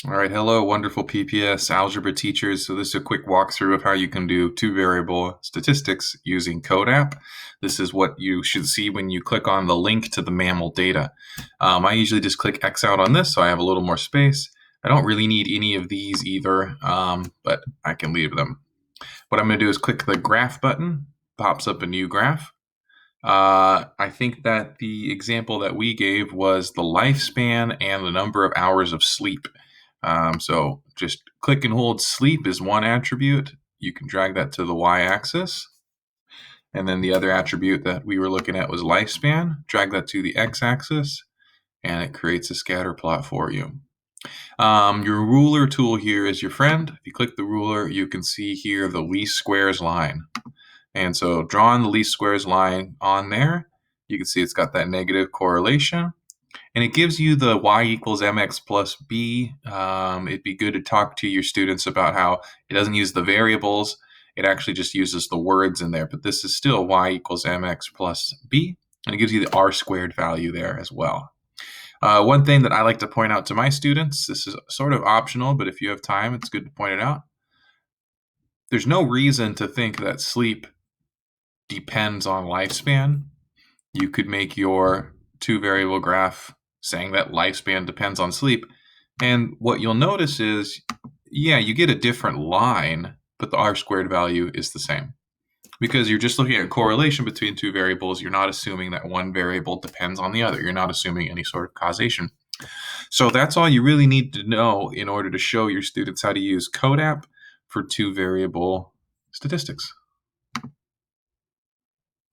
All right, hello, wonderful PPS algebra teachers. So this is a quick walkthrough of how you can do two-variable statistics using CODAP. This is what you should see when you click on the link to the mammal data. I usually just click X out on this so I have a little more space. I don't really need any of these either, but I can leave them. What I'm going to do is click the graph button, pops up a new graph. I think that the example that we gave was the lifespan and the number of hours of sleep. So just click and hold sleep is one attribute. You can drag that to the y-axis. And then the other attribute that we were looking at was lifespan. Drag that to the x-axis, and it creates a scatter plot for you. Your ruler tool here is your friend. If you click the ruler, you can see here the least squares line. And so drawing the least squares line on there, you can see it's got that negative correlation. And it gives you the y equals mx plus b. It'd be good to talk to your students about how it doesn't use the variables. It actually just uses the words in there. But this is still y equals mx plus b. And it gives you the r squared value there as well. One thing that I like to point out to my students, this is sort of optional, but if you have time, it's good to point it out. There's no reason to think that sleep depends on lifespan. You could make your two-variable graph saying that lifespan depends on sleep. And what you'll notice is, yeah, you get a different line, but the r squared value is the same. Because you're just looking at correlation between two variables, you're not assuming that one variable depends on the other. You're not assuming any sort of causation. So that's all you really need to know in order to show your students how to use CODAP for two-variable statistics.